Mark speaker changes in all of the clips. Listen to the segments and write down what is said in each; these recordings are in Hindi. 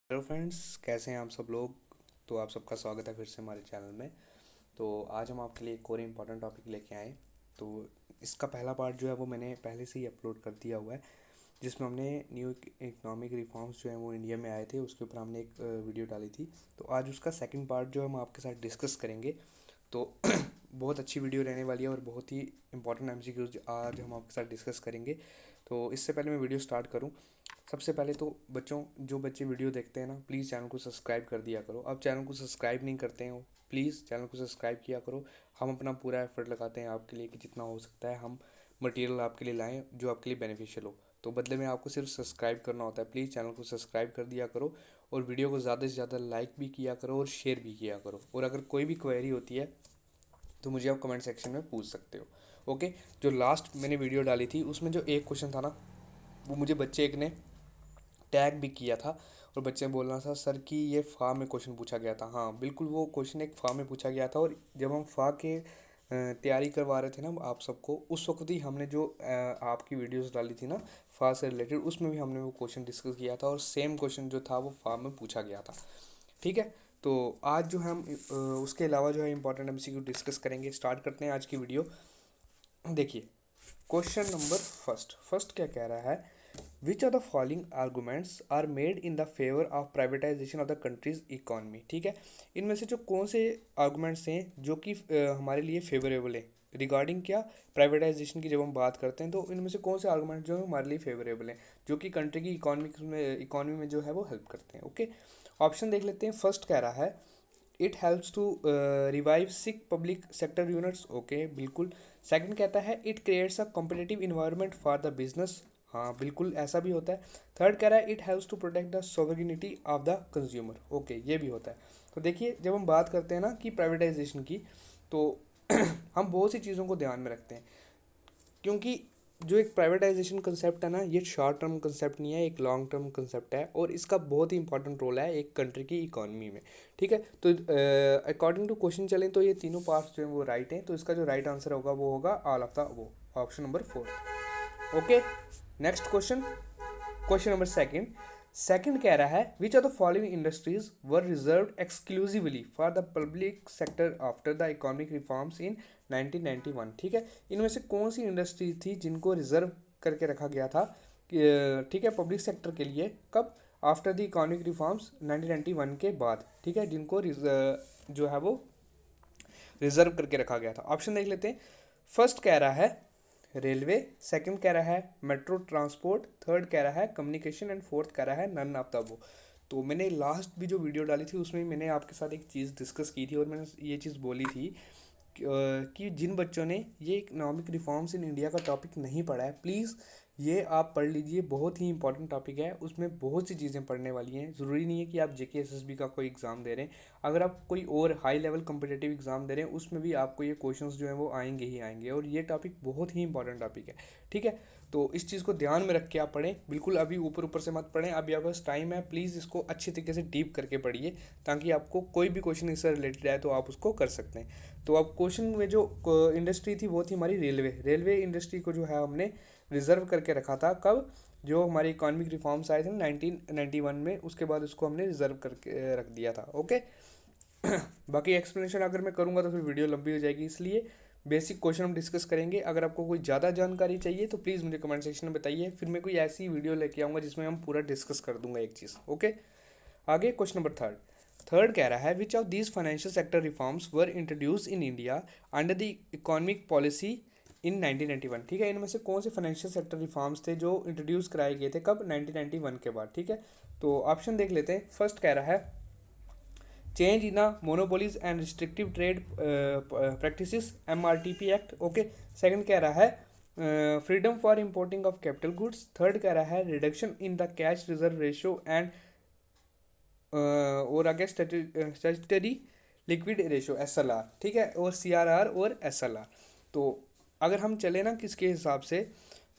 Speaker 1: हेलो फ्रेंड्स, कैसे हैं आप सब लोग। तो आप सबका स्वागत है फिर से हमारे चैनल में। तो आज हम आपके लिए एक और इम्पॉर्टेंट टॉपिक लेके आए। तो इसका पहला पार्ट जो है वो मैंने पहले से ही अपलोड कर दिया हुआ है, जिसमें हमने न्यू इकोनॉमिक रिफॉर्म्स जो हैं वो इंडिया में आए थे, उसके ऊपर हमने एक वीडियो डाली थी। तो आज उसका सेकंड पार्ट जो हम आपके साथ डिस्कस करेंगे। तो बहुत अच्छी वीडियो रहने वाली है और बहुत ही इंपॉर्टेंट एमसीक्यूज आज हम आपके साथ डिस्कस करेंगे। तो इससे पहले मैं वीडियो स्टार्ट करूं, सबसे पहले तो बच्चों, जो बच्चे वीडियो देखते हैं ना, प्लीज़ चैनल को सब्सक्राइब कर दिया करो। अब चैनल को सब्सक्राइब नहीं करते हो, प्लीज़ चैनल को सब्सक्राइब किया करो। हम अपना पूरा एफर्ट लगाते हैं आपके लिए कि जितना हो सकता है हम मटेरियल आपके लिए लाएं जो आपके लिए बेनिफिशियल हो। तो बदले में आपको सिर्फ सब्सक्राइब करना होता है। प्लीज़ चैनल को सब्सक्राइब कर दिया करो और वीडियो को ज़्यादा से ज़्यादा लाइक भी किया करो और शेयर भी किया करो। और अगर कोई भी क्वेरी होती है तो मुझे आप कमेंट सेक्शन में पूछ सकते हो। ओके। जो लास्ट मैंने वीडियो डाली थी उसमें जो एक क्वेश्चन था ना, वो मुझे बच्चे एक ने टैग भी किया था और बच्चे ने बोलना था सर कि ये फा में क्वेश्चन पूछा गया था। हाँ बिल्कुल, वो क्वेश्चन एक फा में पूछा गया था। और जब हम फा के तैयारी करवा रहे थे ना आप सबको, उस वक्त ही हमने जो आपकी वीडियोस डाली थी ना फा से रिलेटेड, उसमें भी हमने वो क्वेश्चन डिस्कस किया था और सेम क्वेश्चन जो था वो फा में पूछा गया था। ठीक है। तो आज जो हम उसके अलावा जो है इंपॉर्टेंट एमसीक्यू डिस्कस करेंगे। स्टार्ट करते हैं आज की वीडियो। देखिए, क्वेश्चन नंबर फर्स्ट क्या कह रहा है। Which of the following arguments are made in the favour of privatisation of the country's economy. ठीक है। इनमें से जो कौन से आर्गूमेंट्स हैं जो कि हमारे लिए फेवरेबल है रिगार्डिंग क्या, प्राइवेटाइजेशन की जब हम बात करते हैं, तो इनमें से कौन से आर्गूमेंट जो है हमारे लिए फेवरेबल हैं, जो कि कंट्री की इकॉनमी में जो है वो हेल्प करते हैं। ओके। ऑप्शन देख लेते हैं। फर्स्ट कह रहा है it helps to revive sick public sector units. Okay, बिल्कुल। सेकंड कहता है it creates a competitive environment for the business. हाँ बिल्कुल, ऐसा भी होता है। थर्ड कह रहा है it helps to protect the sovereignty of the consumer. Okay, ये भी होता है। तो देखिए, जब हम बात करते हैं ना कि प्राइवेटाइजेशन की, तो हम बहुत सी चीज़ों को ध्यान में रखते हैं, क्योंकि जो एक प्राइवेटाइजेशन कंसेप्ट है ना, ये शॉर्ट टर्म कंसेप्ट नहीं है, एक लॉन्ग टर्म कंसेप्ट है और इसका बहुत ही इंपॉर्टेंट रोल है एक कंट्री की इकोनॉमी में। ठीक है। तो अकॉर्डिंग टू क्वेश्चन चलें तो ये तीनों पार्ट्स जो हैं वो राइट हैं। तो इसका जो राइट आंसर होगा वो होगा ऑल ऑफ द वो, option number 4। Okay. Next question, question number second कह रहा है which of the following industries were reserved exclusively for the public sector after the economic reforms in 1991। ठीक है। इनमें से कौन सी इंडस्ट्री थी जिनको रिजर्व करके रखा गया था, ठीक है, पब्लिक सेक्टर के लिए, कब, आफ्टर द इकोनॉमिक रिफॉर्म्स 1991 के बाद। ठीक है, जिनको जो है वो रिजर्व करके रखा गया था। ऑप्शन देख लेते हैं। फर्स्ट कह रहा है रेलवे, सेकंड कह रहा है मेट्रो ट्रांसपोर्ट, थर्ड कह रहा है कम्युनिकेशन एंड फोर्थ कह रहा है नन ऑफ द वो। तो मैंने लास्ट भी जो वीडियो डाली थी उसमें मैंने आपके साथ एक चीज़ डिस्कस की थी और मैंने ये चीज़ बोली थी कि जिन बच्चों ने ये इकोनॉमिक रिफॉर्म्स इन इंडिया का टॉपिक नहीं पढ़ा है, प्लीज़ ये आप पढ़ लीजिए। बहुत ही इंपॉर्टेंट टॉपिक है, उसमें बहुत सी चीज़ें पढ़ने वाली हैं। ज़रूरी नहीं है कि आप जेके एसएसबी का कोई एग्ज़ाम दे रहे हैं, अगर आप कोई और हाई लेवल कम्पिटेटिव एग्ज़ाम दे रहे हैं उसमें भी आपको ये क्वेश्चंस जो हैं वो आएंगे ही आएंगे। और ये टॉपिक बहुत ही इंपॉर्टेंट टॉपिक है। ठीक है। तो इस चीज़ को ध्यान में रख के आप पढ़ें, बिल्कुल अभी ऊपर ऊपर से मत पढ़ें। अभी आपके पास टाइम है, प्लीज़ इसको अच्छी तरीके से डीप करके पढ़िए, ताकि आपको कोई भी क्वेश्चन इससे रिलेटेड है तो आप उसको कर सकते हैं। तो अब क्वेश्चन में जो इंडस्ट्री थी वो थी हमारी रेलवे इंडस्ट्री को जो है हमने रिजर्व करके रखा था। कब, जो हमारे इकोनॉमिक रिफॉर्म्स आए थे 1991 में, उसके बाद उसको हमने रिजर्व करके रख दिया था। ओके। बाकी एक्सप्लेनेशन अगर मैं करूँगा तो फिर वीडियो लंबी हो जाएगी, इसलिए बेसिक क्वेश्चन हम डिस्कस करेंगे। अगर आपको कोई ज़्यादा जानकारी चाहिए तो प्लीज़ मुझे कमेंट सेक्शन में बताइए, फिर मैं कोई ऐसी वीडियो लेके आऊँगा जिसमें हम पूरा डिस्कस कर दूंगा एक चीज़। ओके। आगे क्वेश्चन नंबर थर्ड कह रहा है which of these financial sector reforms were introduce in India under the economic policy in 1991। ठीक है। इनमें से कौन से फाइनेंशियल सेक्टर रिफॉर्म्स थे जो इंट्रोड्यूस कराए गए थे, कब, 1991 के बाद। ठीक है। तो ऑप्शन देख लेते हैं। फर्स्ट कह रहा है change in monopolies and restrictive trade practices, MRTP act. Okay. Second कह रहा है freedom for importing of capital goods. Third कह रहा है reduction in the cash reserve ratio and और आगे स्टैट्यूटरी लिक्विड रेशियो, SLR। ठीक है। और CRR और SLR। तो अगर हम चले ना किसके हिसाब से,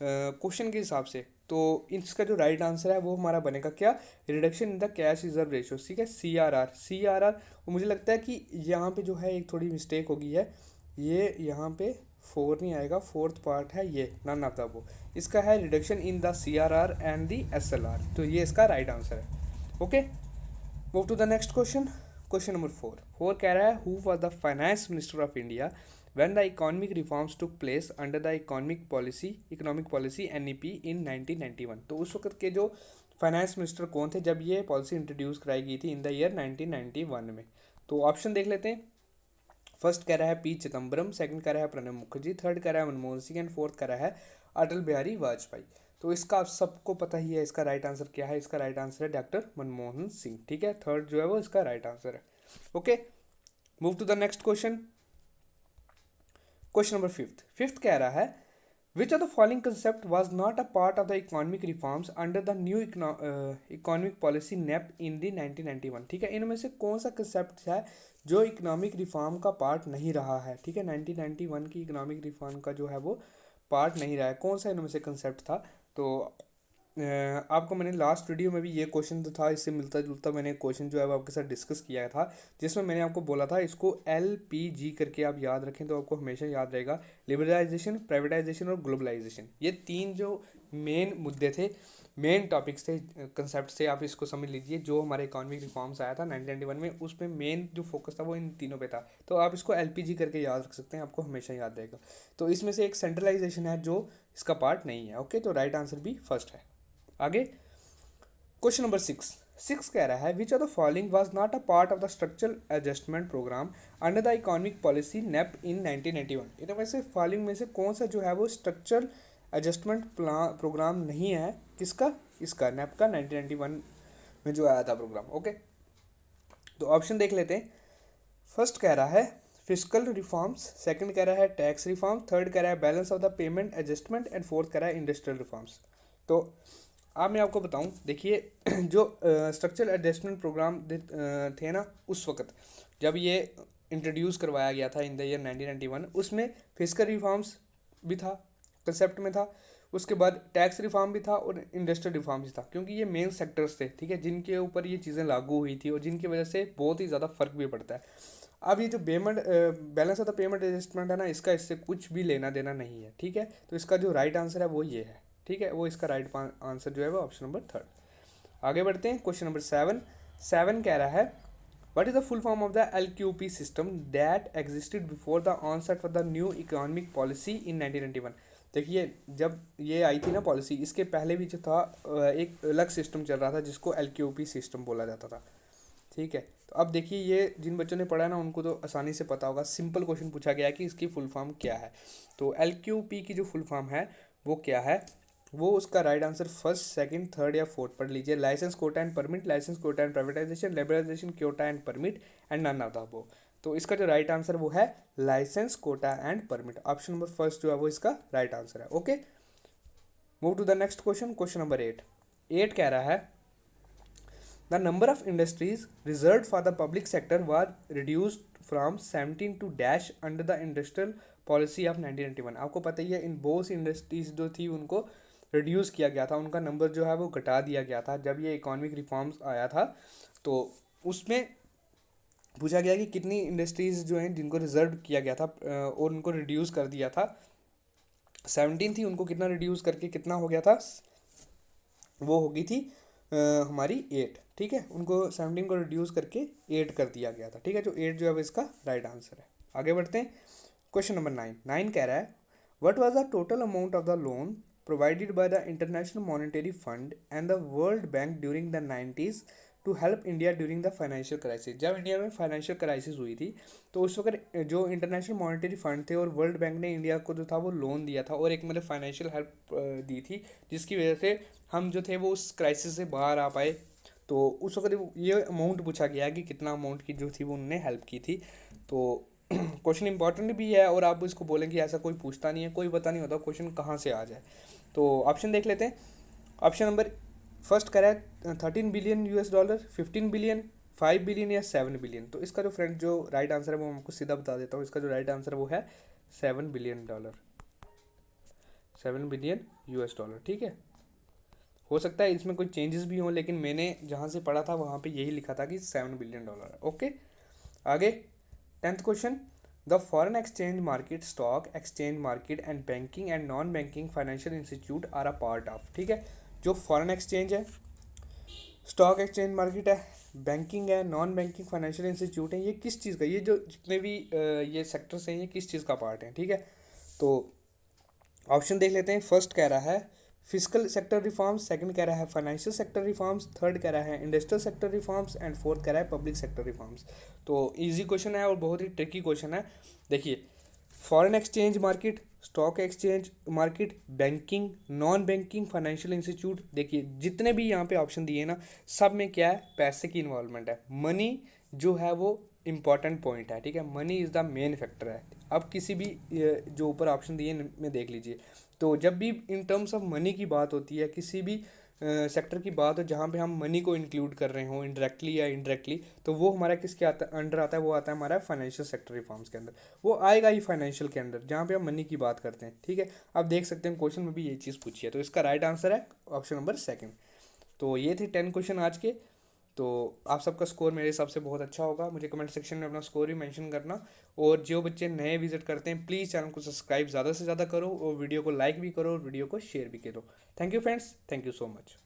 Speaker 1: क्वेश्चन के हिसाब से, तो इसका जो राइट आंसर है वो हमारा बनेगा क्या, reduction in the cash reserve ratio. ठीक है, CRR। और मुझे लगता है कि यहाँ पे जो है एक थोड़ी मिस्टेक हो गई है, ये यहाँ पे 4 नहीं आएगा, फोर्थ पार्ट है ये, नन ऑफ द वो। इसका है reduction in the CRR and the SLR। तो ये इसका राइट आंसर है। Okay. Move to the next question. Question number 4 कह रहा है who was the finance minister of India when the economic reforms took place under the economic policy NEP in 1991। तो उस वक्त के जो फाइनेंस मिनिस्टर कौन थे जब ये पॉलिसी इंट्रोड्यूस कराई गई थी इन द ईयर 1991 में। तो ऑप्शन देख लेते हैं। फर्स्ट कह रहा है पी चिदम्बरम, सेकंड कह रहा है प्रणब मुखर्जी, थर्ड कह रहा है मनमोहन सिंह एंड फोर्थ कह रहा है अटल बिहारी वाजपेयी। तो इसका आप सबको पता ही है इसका राइट आंसर क्या है। इसका राइट आंसर है डॉक्टर मनमोहन सिंह। ठीक है, थर्ड जो है वो इसका राइट आंसर है। Okay, move to the next question. Question number fifth कह रहा है which of the following concept was not a part of the economic reforms under the new economic policy NEP in the 1991। ठीक है, इनमें से कौन सा कंसेप्ट है जो इकोनॉमिक रिफॉर्म का पार्ट नहीं रहा है। ठीक है, 1991 की इकोनॉमिक रिफॉर्म का जो है वो पार्ट नहीं रहा है। कौन सा इनमें से कंसेप्ट था। तो आपको मैंने लास्ट वीडियो में भी ये क्वेश्चन तो था, इससे मिलता जुलता मैंने क्वेश्चन जो है वो आपके साथ डिस्कस किया था, जिसमें मैंने आपको बोला था इसको LPG करके आप याद रखें तो आपको हमेशा याद रहेगा। लिबरलाइजेशन, प्राइवेटाइजेशन और ग्लोबलाइजेशन, ये तीन जो मेन मुद्दे थे, मेन टॉपिक्स थे, कंसेप्ट थे, आप इसको समझ लीजिए। जो हमारे इकोनॉमिक रिफॉर्म्स आया था 1991 में, उसमें मेन जो फोकस था वो इन तीनों पे था। तो आप इसको LPG करके याद रख सकते हैं, आपको हमेशा याद रहेगा। तो इसमें से एक सेंट्रलाइजेशन है जो इसका पार्ट नहीं है। ओके, तो राइट आंसर भी फर्स्ट है। आगे क्वेश्चन नंबर 6 कह रहा है which of the following was not a part of the structural adjustment programme under the economic policy NEP in 1991। इनमें से फॉलोइंग में से कौन सा जो है वो स्ट्रक्चरल एडजस्टमेंट प्रोग्राम नहीं है। किसका, इसका नेप का 1991 में जो आया था प्रोग्राम। ओके, तो ऑप्शन देख लेते हैं। फर्स्ट कह रहा है फिजिकल रिफॉर्म्स, सेकंड कह रहा है टैक्स रिफॉर्म, थर्ड कह रहा है balance of the payment adjustment and fourth कह रहा है इंडस्ट्रियल रिफॉर्म्स। तो अब मैं आपको बताऊं, देखिए जो स्ट्रक्चरल एडजस्टमेंट प्रोग्राम थे ना उस वक्त जब ये इंट्रोड्यूस करवाया गया था इन द ईयर 1991, उसमें फिजिकल रिफॉर्म्स भी था, कंसेप्ट में था। उसके बाद टैक्स रिफॉर्म भी था और इंडस्ट्रियल रिफॉर्म भी था, क्योंकि ये मेन सेक्टर्स थे, ठीक है, जिनके ऊपर ये चीज़ें लागू हुई थी और जिनकी वजह से बहुत ही ज़्यादा फर्क भी पड़ता है। अब ये जो payment balance of the payment adjustment है ना, इसका इससे कुछ भी लेना देना नहीं है। ठीक है, तो इसका जो राइट आंसर है वो ये है। ठीक है, वो इसका राइट आंसर जो है वो ऑप्शन नंबर थर्ड। आगे बढ़ते हैं। क्वेश्चन नंबर 7 कह रहा है what is the full form of the LQP system that existed before the onset of the new economic policy in 1991। देखिए, जब ये आई थी ना पॉलिसी, इसके पहले भी जो था एक अलग सिस्टम चल रहा था जिसको LQP सिस्टम बोला जाता था। ठीक है, तो अब देखिए ये जिन बच्चों ने पढ़ा है ना उनको तो आसानी से पता होगा। सिंपल क्वेश्चन पूछा गया है कि इसकी फुल फॉर्म क्या है। तो LQP की जो फुल फॉर्म है वो क्या है, वो उसका right answer first, second, third या फोर्थ पढ़ लीजिए। Licence, quota and permit, licence, quota and privatisation, liberalisation, quota and permit and none of the above. तो इसका जो राइट आंसर वो है licence, quota and permit. Option number first जो है वो इसका राइट आंसर है। Okay, move to the next question. Question number 8 कह रहा है the number of industries reserved for the public sector was reduced from 17 to dash under the industrial policy of 1991। आपको पता ही है इन बहुत सी इंडस्ट्रीज जो थी उनको रिड्यूस किया गया था, उनका नंबर जो है वो घटा दिया गया था जब ये इकोनॉमिक रिफॉर्म्स आया था। तो उसमें पूछा गया कि कितनी इंडस्ट्रीज जो हैं जिनको रिजर्व किया गया था और उनको रिड्यूस कर दिया था। 17 थी, उनको कितना रिड्यूस करके कितना हो गया था, वो हो गई थी हमारी 8। ठीक है, उनको 17 को रिड्यूस करके 8 कर दिया गया था। ठीक है, जो 8 जो है इसका राइट आंसर है। आगे बढ़ते हैं। क्वेश्चन नंबर 9 कह रहा है what was the total amount of the loan provided by the International Monetary Fund and the World Bank during the 90s to help India during the financial crisis. जब इंडिया में फाइनेंशियल क्राइसिस हुई थी तो उस वक्त जो इंटरनेशनल मॉनेटरी फंड थे और वर्ल्ड बैंक ने इंडिया को जो था वो लोन दिया था और एक मतलब फाइनेंशियल हेल्प दी थी, जिसकी वजह से हम जो थे वो उस क्राइसिस से बाहर आ पाए। तो उस वक्त ये अमाउंट पूछा गया कि कितना अमाउंट की जो थी वो उन्होंने हेल्प की थी। तो क्वेश्चन इंपॉर्टेंट भी है और आप इसको बोलें कि ऐसा कोई पूछता नहीं है, कोई पता नहीं होता क्वेश्चन कहाँ से आ जाए। तो ऑप्शन देख लेते हैं। ऑप्शन नंबर फर्स्ट कह रहा है 13 बिलियन $, 15 बिलियन, 5 बिलियन या 7 बिलियन। तो इसका जो फ्रेंड जो राइट आंसर है वो आपको सीधा बता देता हूँ। इसका जो राइट आंसर है वो है $7 बिलियन, $7 बिलियन। ठीक है, हो सकता है इसमें कोई चेंजेस भी हों, लेकिन मैंने जहाँ से पढ़ा था वहाँ पे यही लिखा था कि $7 बिलियन है। ओके, आगे 10th question the foreign exchange market, stock exchange market and banking and non banking financial institute are a part of. ठीक है, जो फॉरेन एक्सचेंज है, स्टॉक एक्सचेंज मार्केट है, बैंकिंग है, नॉन बैंकिंग फाइनेंशियल इंस्टीट्यूट है, ये किस चीज़ का, ये जो जितने भी ये सेक्टर्स हैं ये किस चीज़ का पार्ट है, ठीक है। तो ऑप्शन देख लेते हैं। फर्स्ट कह रहा है फिजिकल सेक्टर रिफॉर्म्स, सेकंड कह रहा है फाइनेंशियल सेक्टर रिफॉर्म्स, थर्ड कह रहा है industrial sector reforms and fourth कह रहा है पब्लिक सेक्टर रिफॉर्म्स। तो इजी क्वेश्चन है और बहुत ही ट्रिकी क्वेश्चन है। देखिए, foreign exchange market, stock exchange market, banking, non banking financial institute, देखिए जितने भी यहाँ पे ऑप्शन दिए ना, सब में क्या है, पैसे की इन्वॉल्वमेंट है। मनी जो है वो इम्पॉर्टेंट पॉइंट है, ठीक है, money is the main factor है। अब किसी भी जो ऊपर ऑप्शन दिए में देख लीजिए, तो जब भी इन टर्म्स ऑफ मनी की बात होती है, किसी भी सेक्टर की बात हो जहाँ पे हम मनी को इंक्लूड कर रहे हो इनडायरेक्टली या इनडायरेक्टली, तो वो हमारा किसके आता अंडर आता है, वो आता है हमारा फाइनेंशियल सेक्टर रिफॉर्म्स के अंदर। वो आएगा ही फाइनेंशियल के अंदर जहाँ पे हम मनी की बात करते हैं, ठीक है। आप देख सकते हैं क्वेश्चन में भी ये चीज़ पूछी है, तो इसका राइट आंसर है ऑप्शन नंबर सेकंड। तो ये थे 10 क्वेश्चन आज के। तो आप सबका स्कोर मेरे हिसाब से बहुत अच्छा होगा। मुझे कमेंट सेक्शन में अपना स्कोर भी मेंशन करना। और जो बच्चे नए विजिट करते हैं, प्लीज़ चैनल को सब्सक्राइब ज़्यादा से ज़्यादा करो और वीडियो को लाइक भी करो और वीडियो को शेयर भी करो। Thank you friends, thank you so much.